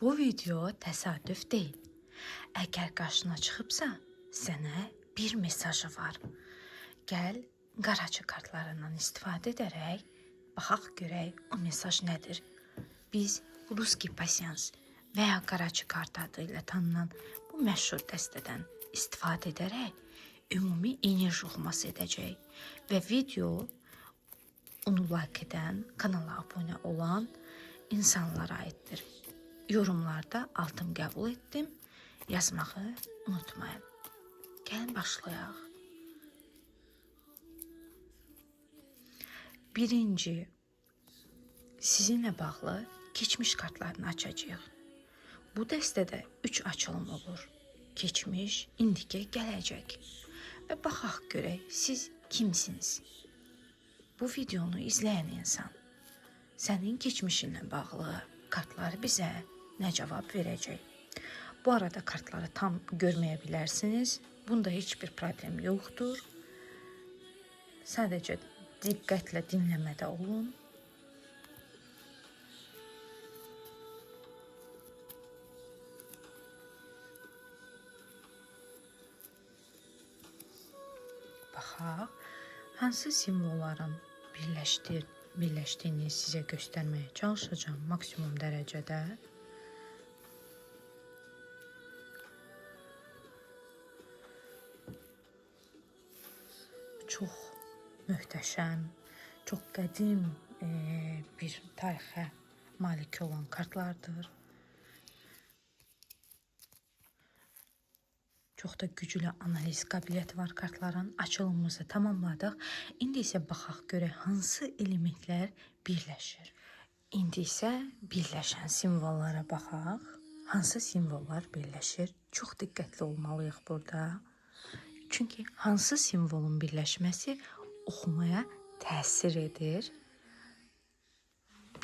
Bu video təsadüf deyil. Əgər qarşına çıxıbsa, sənə bir mesajı var. Gəl, qaraçı kartlarından istifadə edərək baxaq görək o mesaj nədir. Biz Ruski Pasyans və ya qaraçı kart adı ilə tanınan bu məşhur dəstədən istifadə edərək ümumi enerji oxuması edəcək və video onu like edən, kanala abunə olan insanlara aiddir. Yorumlarda altım qəbul etdim yazmağı unutmayın. Gəlin başlayaq. Birinci, sizinlə bağlı keçmiş kartlarını açacağıq. Bu dəstədə 3 açılım olur. Keçmiş, indiki, gələcək. Və baxaq görək, siz kimsiniz? Bu videonu izləyən insan sənin keçmişinlə bağlı kartlar bizə nə cavab verəcək? Bu arada kartları tam görməyə bilərsiniz. Bunda heç bir problem yoxdur. Sadəcə diqqətlə dinləmədə olun. Baxaq, hansı simvolların birləşdiyini sizə göstərməyə çalışacağım maksimum dərəcədə. Çox möhtəşəm, çox qədim bir tarixə malik olan kartlardır. Çox da güclü analiz qabiliyyəti var kartların. Açılımımızı tamamladıq. İndi isə baxaq görək hansı elementlər birləşir. İndi isə birləşən simvollara baxaq. Hansı simvollar birləşir? Çox diqqətli olmalıyıq burada. Çünki hansı simvolun birləşməsi oxumaya təsir edir.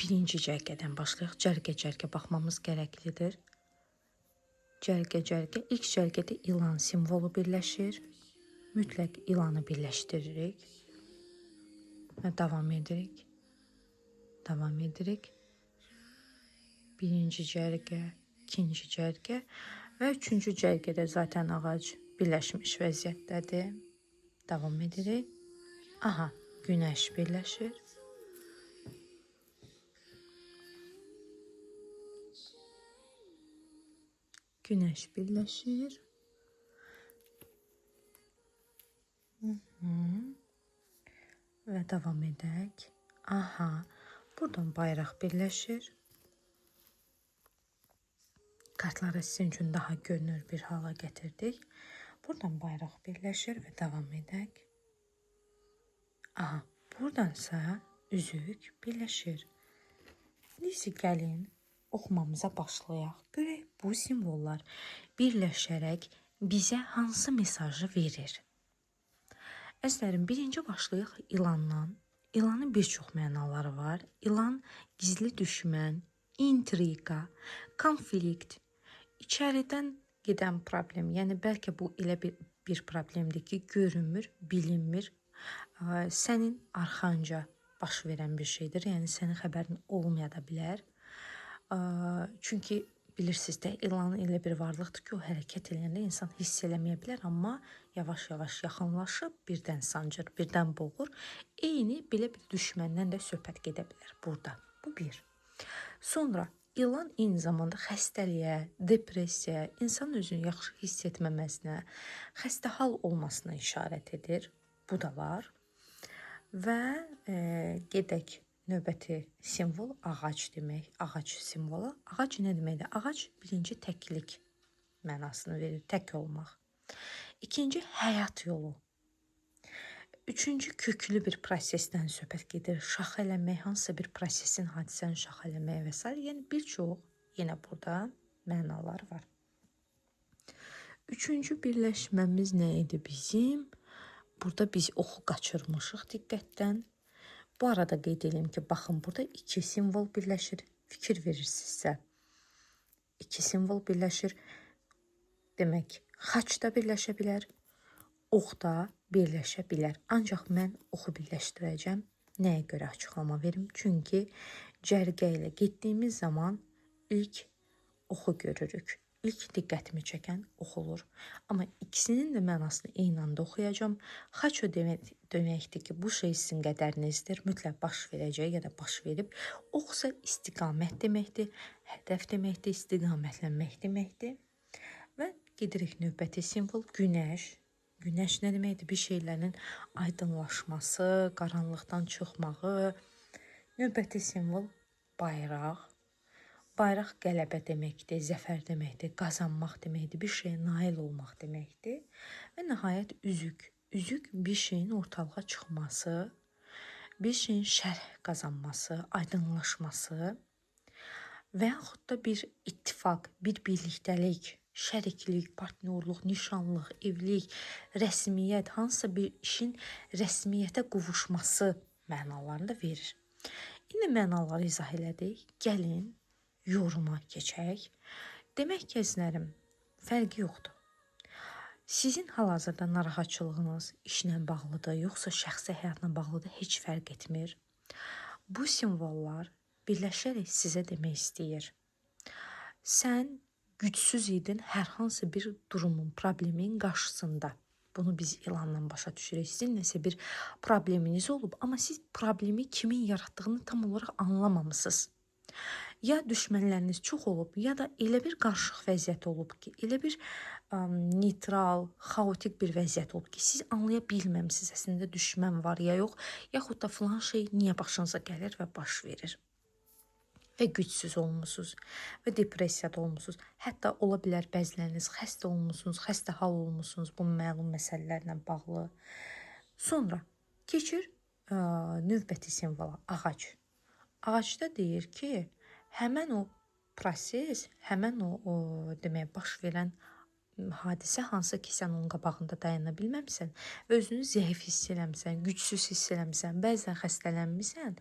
Birinci cərgədən başlayaq. Cərgə-cərgə baxmamız gərəklidir. Cərgə-cərgə. İlk cərgədə ilan simvolu birləşir. Mütləq ilanı birləşdiririk. Və davam edirik. Davam edirik. Birinci cərgə, ikinci cərgə və üçüncü cərgədə zaten ağac birləşmiş vəziyyətdədir. Davam edirik. Aha, günəş birləşir. Günəş birləşir. Və davam edək. Aha, buradan bayraq birləşir. Kartları sizin üçün daha görünür bir hala gətirdik. Buradan bayraq birləşir və davam edək. Aha, buradansa üzük birləşir. İndi gəlin oxumamıza başlayaq. Görək bu simvollar birləşərək bizə hansı mesajı verir? Əzizlərim, birinci başlayaq ilandan. İlanın bir çox mənaları var. İlan gizli düşmən, intriqa, konflikt, içəridən gedən problem. Yəni bəlkə bu elə bir problemdir ki, görünmür, bilinmir. Sənin arxanca baş verən bir şeydir. Yəni sənin xəbərin olmaya da bilər. Çünki bilirsiniz də, ilan elə bir varlıqdır ki, o hərəkət edəndə insan hiss eləməyə bilər, amma yavaş-yavaş yaxınlaşıb birdən sancır, birdən boğur. Eyni belə bir düşməndən də söhbət gedə bilər burada. Bu bir. Sonra ilan eyni zamanda xəstəliyə, depressiyaya, insanın özünü yaxşı hiss etməməsinə, xəstə hal olmasına işarət edir. Bu da var. Və gedək. Növbəti simvol ağac demək. Ağac simvolu. Ağac nə deməkdir? Ağac birinci təklik mənasını verir. Tək olmaq. İkinci həyat yolu. Üçüncü köklü bir prosesdən söhbət gedir. Şax eləmək, hansısa bir prosesin, hadisənin şax eləməyə və s. Yəni bir çox yenə burada mənalar var. Üçüncü birləşməmiz nə idi bizim? Burada biz oxu qaçırmışıq diqqətdən. Bu arada qeyd edeyim ki, baxın, burada 2 simvol birləşir. Fikir verirsinizsə, 2 simvol birləşir. Demək, xaç da birləşə bilər, ox da birləşə bilər. Ancaq mən oxu birləşdirəcəm. Nəyə görə açıqlama verim? Çünki cərgə ilə getdiyimiz zaman ilk oxu görürük. İlk diqqətimi çəkən oxulur. Amma ikisinin də mənasını eyni anda oxuyacağam. Xaço deməkdir ki, bu şey sizin qədərinizdir. Mütləq baş verəcək ya da baş verib. Oxsa istiqamət deməkdir. Hədəf deməkdir, istiqamətlənmək deməkdir. Və gedirik növbəti simvol günəş. Günəş nə deməkdir? Bir şeylərin aydınlaşması, qaranlıqdan çıxmağı. Növbəti simvol bayraq. Bayraq qələbə deməkdir, zəfər deməkdir, qazanmaq deməkdir, bir şeyə nail olmaq deməkdir. Və nəhayət üzük. Üzük bir şeyin ortalığa çıxması, bir şeyin şərh qazanması, aydınlaşması və yaxud da bir ittifaq, bir birlikdəlik, şəriklik, partnyorluq, nişanlıq, evlilik, rəsmiyyət, hansısa bir işin rəsmiyyətə qovuşması mənalarını da verir. İndi mənaları izah elədik. Gəlin yoruma keçək. Demək ki, əzizlərim, fərqi yoxdur. Sizin hal-hazırda narahatçılığınız işlə bağlıdır, yoxsa şəxsi həyatla bağlıdır, heç fərq etmir. Bu simvollar birləşərək sizə demək istəyir. Sən gücsüz idin hər hansı bir durumun, problemin qarşısında. Bunu biz ilanla başa düşürük. Sizin nəsə bir probleminiz olub, amma siz problemi kimin yaratdığını tam olaraq anlamamısınız. Ya düşmənləriniz çox olub, ya da elə bir qarışıq vəziyyət olub ki, elə bir neytral, xaotik bir vəziyyət olub ki, siz anlaya bilməmisiniz əslində düşmən var ya yox, yaxud da filan şey niyə başınıza gəlir və baş verir. Və gücsüz olmusunuz və depressiyada olmusunuz. Hətta ola bilər bəziləriniz xəstə olmusunuz, xəstə hal olmusunuz bu məlum məsələlərlə bağlı. Sonra keçir növbəti simvola, ağac. Ağacda deyir ki, həmən o proses, həmən o demək baş verən hadisə hansı ki, sən onun qabağında dayana bilməmsən, özünü zəif hiss eləmsən, gücsüz hiss eləmsən, bəzən xəstələnmisən,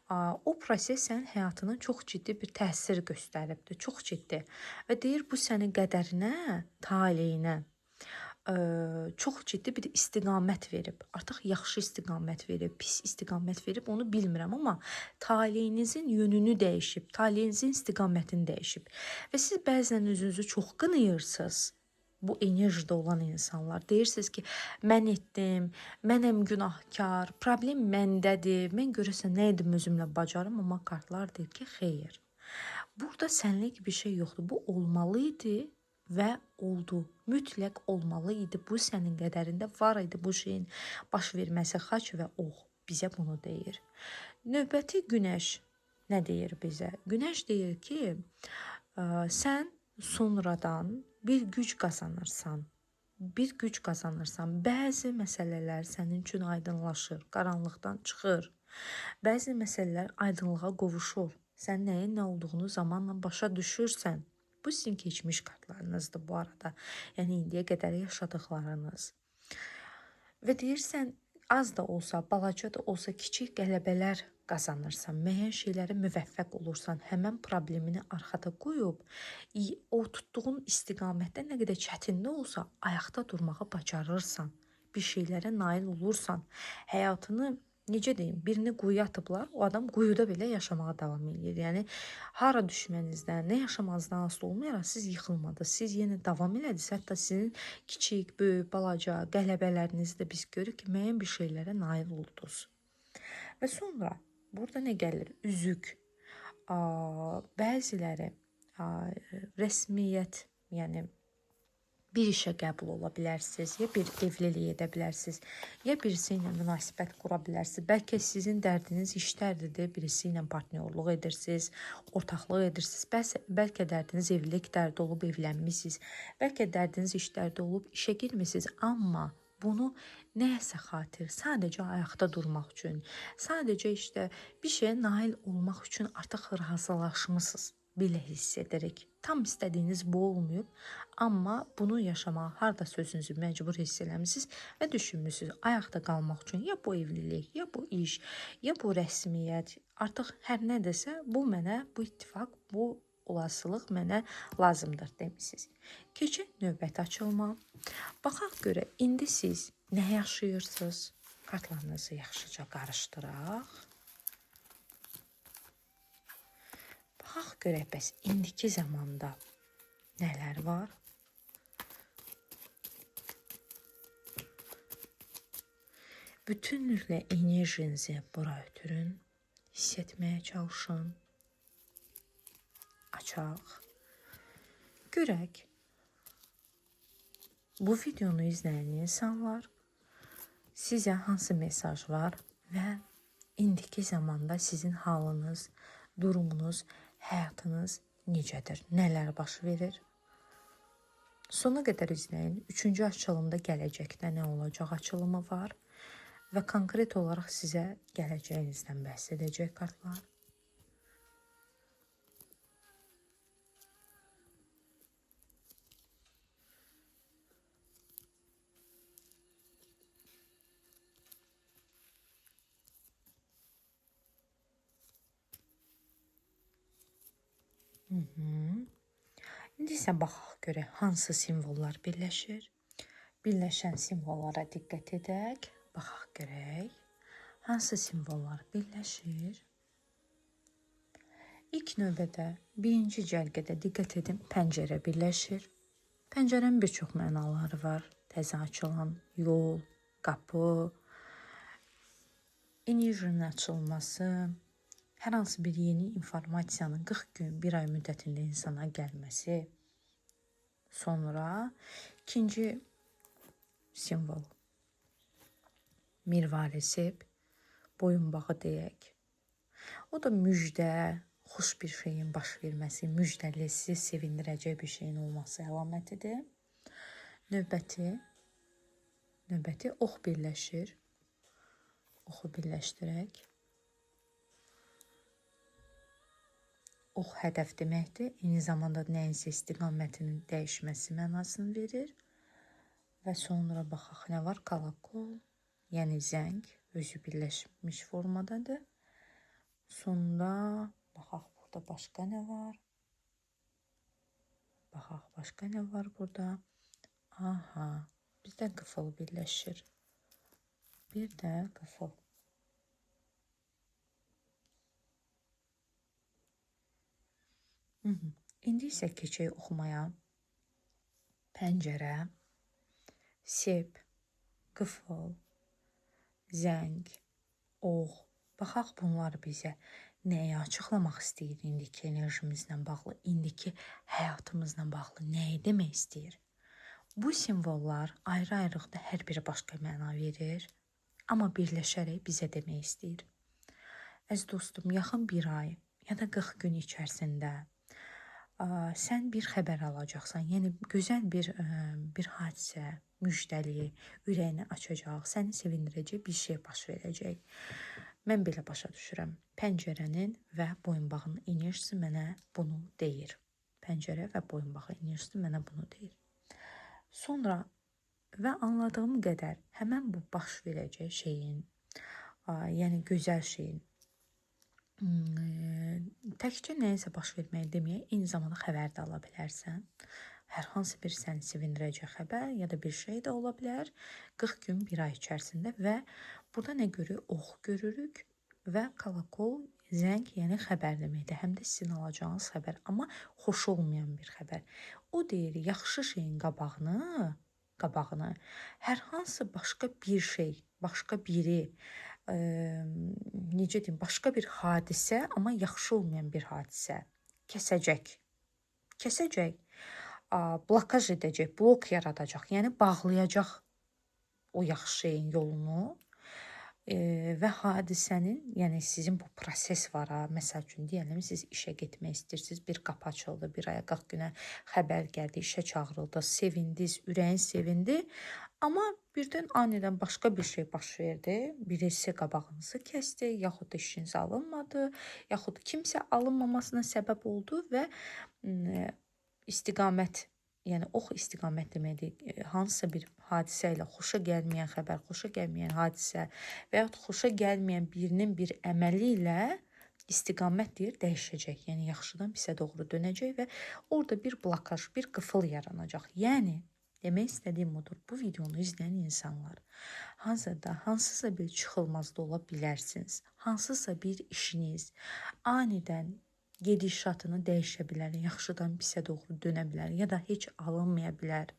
o proses sənin həyatına çox ciddi bir təsir göstəribdir, çox ciddi. Və deyir, bu sənin qədərinə, taleyinə çox ciddi bir istiqamət verib. Artıq yaxşı istiqamət verib, pis istiqamət verib, onu bilmirəm, amma taleyinizin yönünü dəyişib, taleyinizin istiqamətini dəyişib. Və siz bəzən özünüzü çox qınayırsınız. Bu enerjide olan insanlar. Deyirsiniz ki, mən etdim, mənəm günahkar, problem məndədir, mən görəsən nə edim özümlə bacarım, amma kartlar deyir ki, xeyr. Burada sənlik bir şey yoxdur. Bu olmalıydı və oldu. Mütləq olmalı idi. Bu sənin qədərində var idi bu şeyin baş verməsi. Xaç və ox bizə bunu deyir. Növbəti günəş nə deyir bizə? Günəş deyir ki, sən sonradan bir güc qazanırsan. Bir güc qazanırsan. Bəzi məsələlər sənin üçün aydınlaşır, qaranlıqdan çıxır. Bəzi məsələlər aydınlığa qovuşur. Sən nəyin nə olduğunu zamanla başa düşürsən. Bu sizin keçmiş kartlarınızdır bu arada. Yəni indiyə qədər yaşadıqlarınız. Və deyirsən, az da olsa, balaca da olsa kiçik qələbələr qazanırsan, müəyyən şeylərə müvəffəq olursan, həmən problemini arxada qoyub, o tutduğun istiqamətdə nə qədər çətin də olsa, ayaqda durmağı bacarırsan, bir şeylərə nail olursan, həyatını, necə deyim, birini quyuya atıblar, o adam quyuda belə yaşamağa davam edir. Yəni, hara düşmənizdən, nə yaşamazdan asılı olmayaraq siz yıxılmadınız, siz yenə davam elədiniz, hətta sizin kiçik, böyük, balaca qələbələrinizi də biz görürük ki, müəyyən bir şeylərə nail oldunuz. Və sonra burada nə gəlir? Üzük. Bəziləri rəsmiyyət, yəni bir işə qəbul ola bilərsiniz, ya bir evlilik edə bilərsiniz, ya birisi ilə münasibət qura bilərsiniz. Bəlkə sizin dərdiniz işlərdir, birisi ilə partnyorluq edirsiniz, ortaqlıq edirsiniz. Bəlkə dərdiniz evlilik dərdi olub, evlənmişsiniz. Bəlkə dərdiniz işlərdə olub, işə girmişsiniz, amma bunu nəyəsə xatir, sadəcə ayaqda durmaq üçün, sadəcə bir şeyə nail olmaq üçün artıq razılaşmısınız. Belə hiss edirik. Tam istədiyiniz bu olmayıb, amma bunu yaşamağa hardasa özünüzü məcbur hiss eləmişsiniz və düşünmüsünüz, ayaqda qalmaq üçün ya bu evlilik, ya bu iş, ya bu rəsmiyyət, artıq hər nə desə, bu mənə, bu ittifaq, bu olasılıq mənə lazımdır demişsiniz. Keçin növbəti açılma. Baxaq görə, indi siz nə yaşayırsınız? Kartlarınızı yaxşıca qarışdıraq. Baxaq görək, bəs indiki zamanda nələr var? Bütünlüklə enerjinizi bura ötürün. Hiss etməyə çalışın. Açaq. Görək. Bu videonu izləyən insanlar sizə hansı mesaj var və indiki zamanda sizin halınız, durumunuz, həyatınız necədir? Nələr baş verir? Sona qədər izləyin. 3-cü açılımda gələcəkdə nə olacaq açılımı var və konkret olaraq sizə gələcəyinizdən bəhs edəcək kartlar. İndi isə baxaq görək hansı simvollar birləşir. Birləşən simvollara diqqət edək. Baxaq görək hansı simvollar birləşir. İlk növbədə birinci cərgədə diqqət edin, pəncərə birləşir. Pəncərənin bir çox mənaları var. Təzə açılan yol, qapı, enerjinin açılması, hər hansı bir yeni informasiyanın 40 gün, 1 ay müddətində insana gəlməsi. Sonra ikinci simvol mirvarisib, boyunbağı deyək. O da müjdə, xoş bir şeyin baş verməsi, müjdəlisi, sevindirəcək bir şeyin olması əlamətidir. Növbəti ox birləşir. Oxu birləşdirək. Ox hədəf deməkdir. Eyni zamanda nəyinsə istiqamətinin dəyişməsi mənasını verir. Və sonra baxaq nə var? Kolokol, yəni zəng, özü birləşmiş formadadır. Sonra baxaq burada başqa nə var? Baxaq başqa nə var burada? Aha, bizdə qıfıl birləşir. Bir də qıfıl. İndi isə keçək oxumaya. Pəncərə, sep, qıfıl, zəng, ox. Baxaq bunlar bizə nəyi açıqlamaq istəyir indiki enerjimizlə bağlı, indiki həyatımızla bağlı nəyi demək istəyir? Bu simvollar ayrı-ayrılıqda hər biri başqa məna verir, amma birləşərək bizə demək istəyir. Əziz dostum, yaxın bir ay ya da 40 gün içərisində sən bir xəbər alacaqsan, yəni gözəl bir hadisə, müjdəli, ürəyini açacaq, səni sevindirəcək bir şey baş verəcək. Mən belə başa düşürəm. Pəncərənin və boyunbağının enerjisi mənə bunu deyir. Pəncərə və boyunbağı enerjisi mənə bunu deyir. Sonra və anladığım qədər həmən bu baş verəcək şeyin, yəni gözəl şeyin, təkcə nəyəsə baş verməyi deməyə, eyni zamanda xəbər də ala bilərsən. Hər hansı bir səni sevindirəcək xəbər ya da bir şey də ola bilər 40 gün, 1 ay içərisində və burada nə görürük? Ox görürük və kolokol, zəng, yəni xəbər deməkdir. Həm də sizin alacağınız xəbər, amma xoş olmayan bir xəbər. O deyir, yaxşı şeyin qabağını hər hansı başqa bir şey, başqa biri, necə deyim, başqa bir hadisə, amma yaxşı olmayan bir hadisə kəsəcək, blokaj edəcək, blok yaradacaq, yəni bağlayacaq o yaxşı şeyin yolunu və hadisənin, yəni sizin bu proses var, məsəl üçün deyəlim, siz işə getmək istəyirsiniz, bir qapı açıldı, 1 aya 40 günə xəbər gəldi, işə çağırıldı, sevindiniz, ürəyin sevindi, amma birdən anidən başqa bir şey baş verdi, birisi qabağınızı kəsdi, yaxud da işiniz alınmadı, yaxud kimsə alınmamasına səbəb oldu və istiqamət, yəni ox istiqamət deməkdir, hansısa bir hadisə ilə xoşa gəlməyən xəbər, xoşa gəlməyən hadisə və yaxud xoşa gəlməyən birinin bir əməli ilə istiqamət deyir, dəyişəcək. Yəni yaxşıdan pisə doğru dönəcək və orada bir blokaj, bir qıfıl yaranacaq. Yəni demək istədiyim odur, bu videonu izləyən insanlar hazırda hansısa bir çıxılmazda ola bilərsiniz. Hansısa bir işiniz anidən gedişatını dəyişə bilər, yaxşıdan pisə doğru dönə bilər ya da heç alınmaya bilər.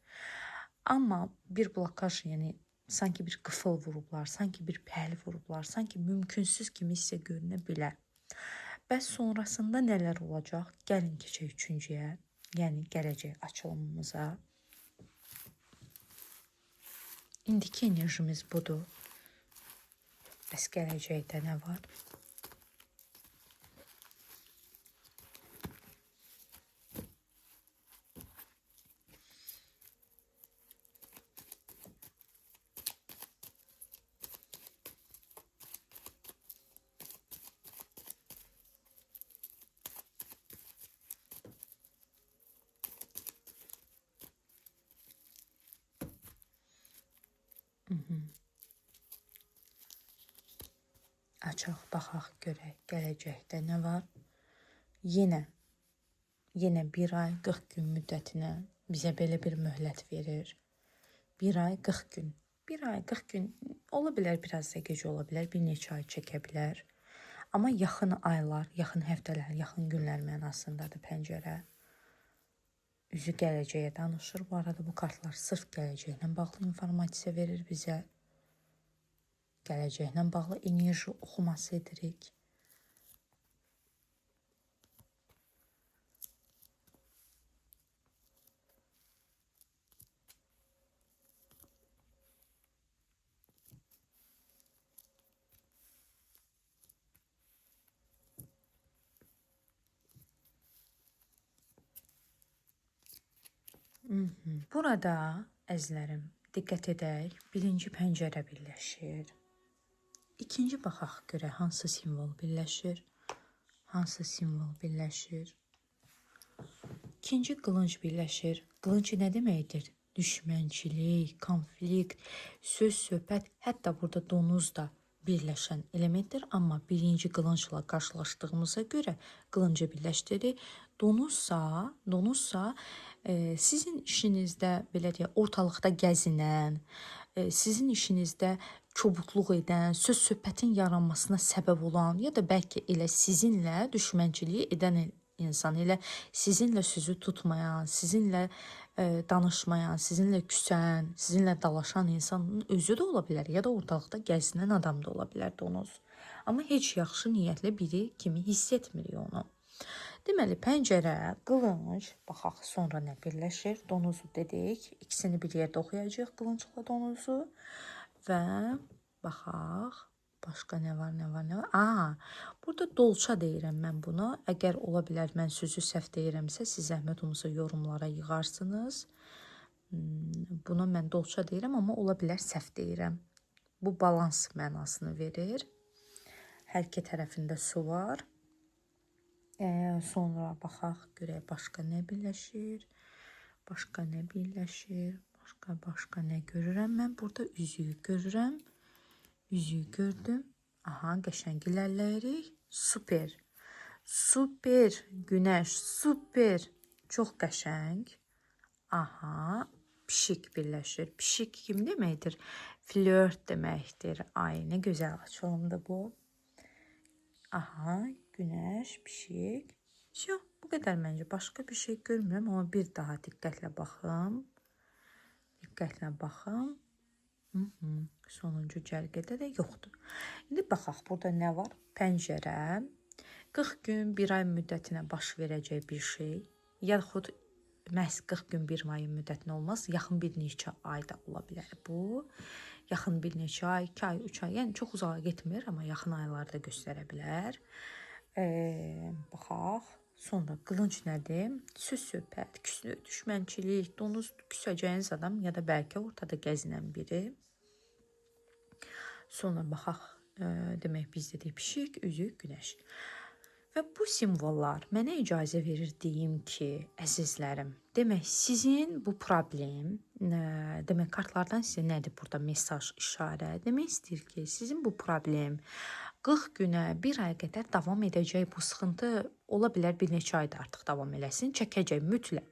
Amma bir blokaj, yəni sanki bir qıfıl vurublar, sanki bir pəhl vurublar, sanki mümkünsüz kimi sizə görünə bilər. Bəs sonrasında nələr olacaq? Gəlin keçək üçüncüyə, yəni gələcək açılımımıza. İndiki enerjimiz budur. Bəs gələcəkdə nə var? Açaq, baxaq, görək gələcəkdə nə var. Yenə bir ay 40 gün müddətinə bizə belə bir möhlət verir. Bir ay 40 gün. Bir ay 40 gün ola bilər, biraz da gec ola bilər, bir neçə ay çəkə bilər. Amma yaxın aylar, yaxın həftələr, yaxın günlər mənasındadır pəncərə. Üzü gələcəyə danışır. Bu arada bu kartlar sırf gələcəklə bağlı informasiya verir bizə. Gələcəklə bağlı enerji oxuması edirik. Burada əzlərim, diqqət edək. Birinci pəncərə birləşir. İkinci baxaq görək hansı simvol birləşir. Hansı simvol birləşir. İkinci qılınc birləşir. Qılınc nə deməkdir? Düşmənçilik, konflikt, söz, söhbət, hətta burada donuz da birləşən elementdir. Amma birinci qılıncla qarşılaşdığımıza görə qılıncı birləşdirir. Donuzsa sizin işinizdə, belə deyək, ortalıqda gəzinən, sizin işinizdə çobukluq edən, söz söhbətin yaranmasına səbəb olan ya da bəlkə elə sizinlə düşmənçiliyi edən insan, elə sizinlə sözü tutmayan, sizinlə danışmayan, sizinlə küsən, sizinlə dalaşan insanın özü də ola bilər ya da ortalıqda gəzinən adam da ola bilər donuz. Amma heç yaxşı niyyətli biri kimi hiss etmirik onu. Deməli, pəncərə, qılınc, baxaq sonra nə birləşir? Donuzu dedik, ikisini bir yerdə oxuyacaq, qılıncla donuzu. Və baxaq, başqa nə var? Burada dolça deyirəm mən buna. Əgər ola bilər mən sözü səhv deyirəmsə, siz zəhmət olmasa yorumlara yığarsınız. Buna mən dolça deyirəm, amma ola bilər səhv deyirəm. Bu balans mənasını verir. Hər iki tərəfində su var. Sonra baxaq, görək başqa nə birləşir. Başqa nə görürəm mən? Burada üzüyü görürəm. Üzüyü gördüm. Aha, qəşəng irəliləyirik. Super. Super. Günəş. Super. Çox qəşəng. Aha. Pişik birləşir. Pişik kim deməkdir? Flört deməkdir. Ay, nə gözəl açılımdır bu. Aha. Günəş, pişik. Bu qədər məncə. Başqa bir şey görmürəm, amma bir daha diqqətlə baxım. Sonuncu cərgədə də yoxdur. İndi baxaq, burada nə var? Pəncərə, 40 gün, bir ay müddətinə baş verəcək bir şey. Yaxud məhz 40 gün, bir ay müddətinə olmaz. Yaxın bir neçə ayda ola bilər bu. Yaxın bir neçə ay, 2 ay, 3 ay. Yəni çox uzağa getmir, amma yaxın aylarda göstərə bilər. Baxaq. Sonra qılınc nədir? Söz söhbət, düşmənçilik, donuz küsəcəyiniz adam ya da bəlkə ortada gəzinən biri. Sonra baxaq, demək biz dedik pişik, üzük, günəş. Və bu simvollar mənə icazə verir deyim ki, əzizlərim, demək sizin bu problem, demək kartlardan sizə nədir burada mesaj, işarə? Demək istəyir ki, sizin bu problem 40 günə, bir ay qədər davam edəcək bu sıxıntı, ola bilər bir neçə ayda artıq davam eləsin, çəkəcək mütləq.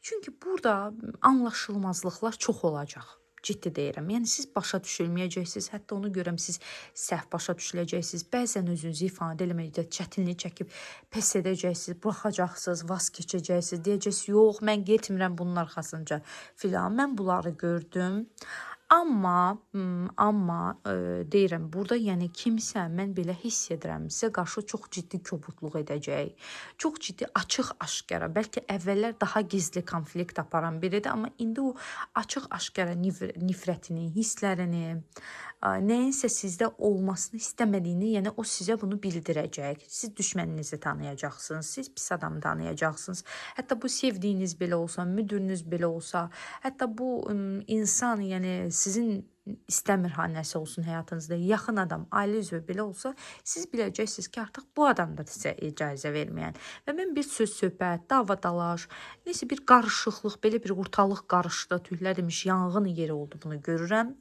Çünki burada anlaşılmazlıqlar çox olacaq. Ciddi deyirəm. Yəni siz başa düşülməyəcəksiniz. Hətta onu görəm siz səhv başa düşüləcəksiniz. Bəzən özünüzü ifadə eləməkdə çətinlik çəkib pes edəcəksiniz, buraxacaqsınız, vaz keçəcəksiniz. Deyəcəksiniz, yox, mən getmirəm bunun arxasınca filan. Mən bunları gördüm. Amma deyirəm, burada yəni kimsə mən belə hiss edirəm, sizə qarşı çox ciddi kobudluq edəcək. Çox ciddi, açıq-aşkara, bəlkə əvvəllər daha gizli konflikt aparan biridir, amma indi o açıq-aşkara nifrətini, hisslərini, nəyinsə sizdə olmasını istəmədiyini, yəni o sizə bunu bildirəcək. Siz düşməninizi tanıyacaqsınız, siz pis adamı tanıyacaqsınız. Hətta bu sevdiyiniz belə olsa, müdürünüz belə olsa, hətta bu insan, yəni sizin istəmir nəsə olsun həyatınızda, yaxın adam, ailə üzvü belə olsa, siz biləcəksiniz ki, artıq bu adam da sizə icazə verməyən. Və mən bir söz-söhbət, dava-dalaş, neysə bir qarışıqlıq, belə bir ortalıq qarışdı, tüylər demiş, yanğın yeri oldu, bunu görürəm.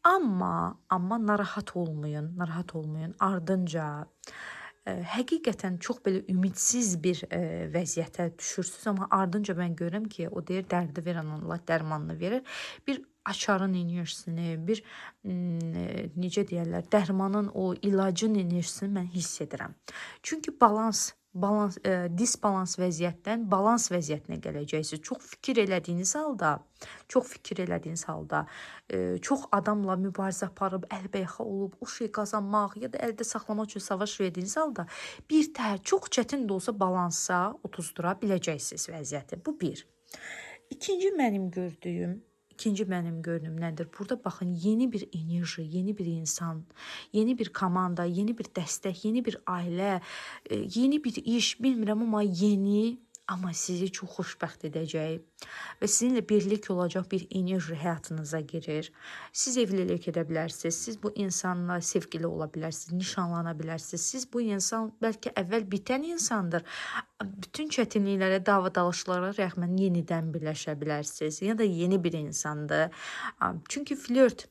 Amma narahat olmayın, ardınca həqiqətən çox belə ümidsiz bir vəziyyətə düşürsünüz, amma ardınca mən görürəm ki, o deyir, dərdi verən Allah dərmanını verir. Bir açarın enerjisini, bir necə deyərlər, dərmanın o ilacın enerjisini mən hiss edirəm. Çünki disbalans vəziyyətdən balans vəziyyətinə gələcəksiniz. Çox fikir elədiyiniz halda, çox adamla mübarizə aparıb, əlbəyaxa olub, o şey qazanmaq ya da əldə saxlamaq üçün savaş verdiyiniz halda çox çətin də olsa balansa otuzdura biləcəksiniz vəziyyəti. Bu bir. İkinci mənim gördüyüm nədir? Burada baxın, yeni bir enerji, yeni bir insan, yeni bir komanda, yeni bir dəstək, yeni bir ailə, yeni bir iş, bilmirəm, amma sizi çox xoşbəxt edəcək və sizinlə birlik olacaq bir enerji həyatınıza girir. Siz evlilik edə bilərsiniz, siz bu insanla sevgili ola bilərsiniz, nişanlana bilərsiniz. Siz bu insan bəlkə əvvəl bitən insandır. Bütün çətinliklərə, dava-dalışlara rəğmən yenidən birləşə bilərsiniz ya da yeni bir insandır. Çünki flört,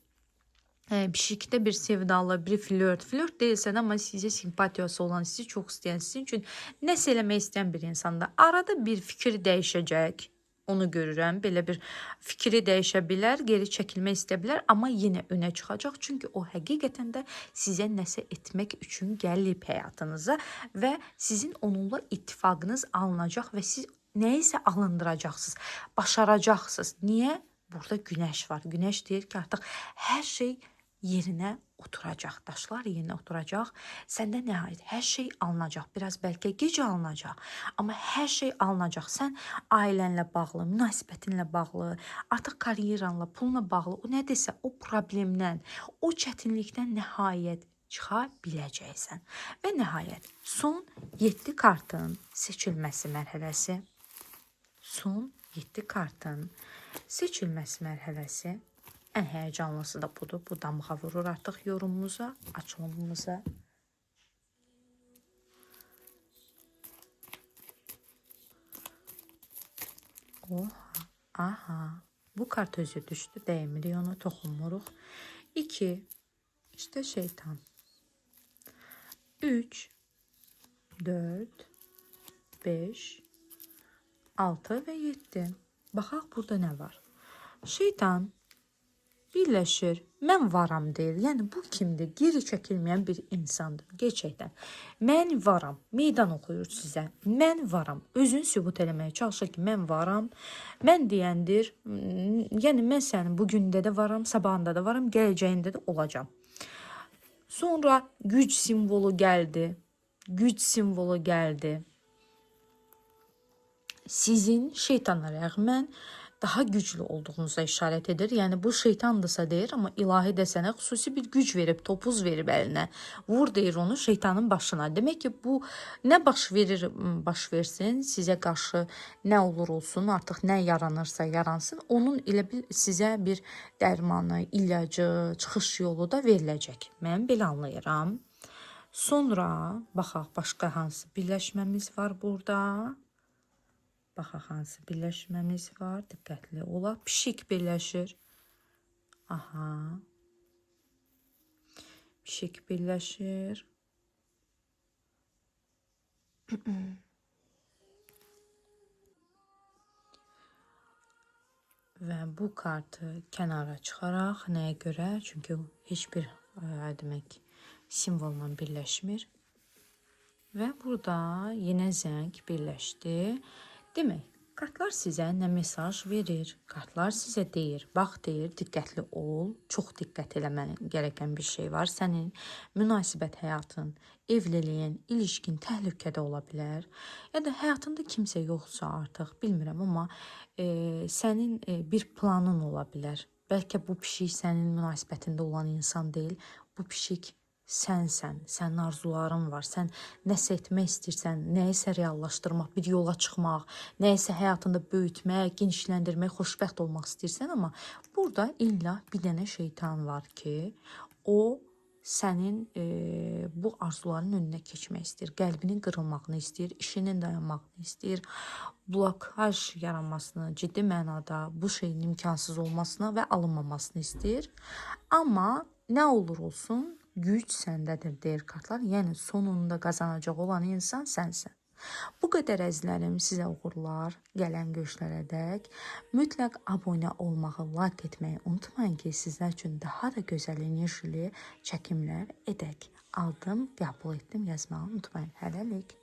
pişikdə bir sevdalı, bir flört deyilsə də, amma sizə simpatiyası olan, sizi çox istəyən, sizin üçün nəsə eləmək istəyən bir insanda arada bir fikri dəyişəcək. Onu görürəm, belə bir fikri dəyişə bilər, geri çəkilmək istə bilər, amma yenə önə çıxacaq. Çünki o həqiqətən də sizə nəsə etmək üçün gəlib həyatınıza və sizin onunla ittifaqınız alınacaq və siz nəyisə alındıracaqsınız, başaracaqsınız. Niyə? Burada günəş var. Günəş deyir ki, artıq hər şey yerinə oturacaq, daşlar yerinə oturacaq. Səndə nəhayət hər şey alınacaq. Biraz bəlkə gec alınacaq, amma hər şey alınacaq. Sən ailənlə bağlı, münasibətinlə bağlı, artıq karyeranla, pulla bağlı, o nədirsə, o problemdən, o çətinlikdən nəhayət çıxa biləcəksən. Və nəhayət son 7 kartın seçilməsi mərhələsi. Son 7 kartın seçilməsi mərhələsi. Ən həyəcanlısı da budur. Bu damğa vurur artıq yorumumuza, açılımımıza. Oha, aha. Bu kart özü düşdü. Dəymirik onu, toxunmuruq. 2, işte şeytan. 3, 4, 5, 6 və 7. Baxaq burada nə var? Şeytan birləşir, mən varam deyir. Yəni bu kimdir? Geri çəkilməyən bir insandır. Gerçəkdən. Mən varam. Meydan oxuyur sizə. Mən varam. Özünü sübut eləməyə çalışır ki, mən varam. Mən deyəndir. Yəni mən sənin bu gündə də varam, sabahında da varam, gələcəyində də olacam. Sonra güc simvolu gəldi. Güc simvolu gəldi. Sizin şeytana rəğmən daha güclü olduğunuza işarət edir. Yəni bu şeytandırsa deyir, amma ilahi də sənə xüsusi bir güc verib, topuz verib əlinə. Vur deyir onu şeytanın başına. Demək ki, bu nə baş versin, sizə qarşı nə olur olsun, artıq nə yaranırsa yaransın, onun elə bil sizə bir dərmanı, ilacı, çıxış yolu da veriləcək. Mən belə anlayıram. Sonra baxaq başqa hansı birləşməmiz var burada. Baxaq hansı birləşməmiz var. Diqqətli olaq. Pişik birləşir. Aha. Pişik birləşir. və bu kartı kənara çıxaraq, nəyə görə? Çünki heç bir demək simvolla birləşmir. Və burada yenə zəng birləşdi. Demək, kartlar sizə nə mesaj verir? Kartlar sizə deyir, bax deyir, diqqətli ol, çox diqqət eləmənin gerəkən bir şey var. Sənin münasibət həyatın, evliliyin, ilişkin təhlükədə ola bilər. Ya da həyatında kimsə yoxsa artıq, bilmirəm, amma sənin bir planın ola bilər. Bəlkə bu pişik sənin münasibətində olan insan deyil, bu pişik sənsən, sənin arzuların var, sən nəsə etmək istəyirsən, nəyisə reallaşdırmaq, bir yola çıxmaq, nəyisə həyatında böyütmək, genişləndirmək, xoşbəxt olmaq istəyirsən, amma burada illa bir dənə şeytan var ki, o sənin bu arzuların önünə keçmək istəyir, qəlbinin qırılmağını istəyir, işinin dayanmağını istəyir, blokaj yaranmasını, ciddi mənada bu şeyin imkansız olmasına və alınmamasını istəyir. Amma nə olur olsun, güc səndədir deyir kartlar. Yəni sonunda qazanacaq olan insan sənsən. Bu qədər əzizlərim, sizə uğurlar, gələn görüşlərədək. Mütləq abunə olmağı, like etməyi unutmayın ki, sizlər üçün daha da gözəl enerjili çəkimlər edək. Aldım, qəbul etdim yazmağı unutmayın. Hələlik.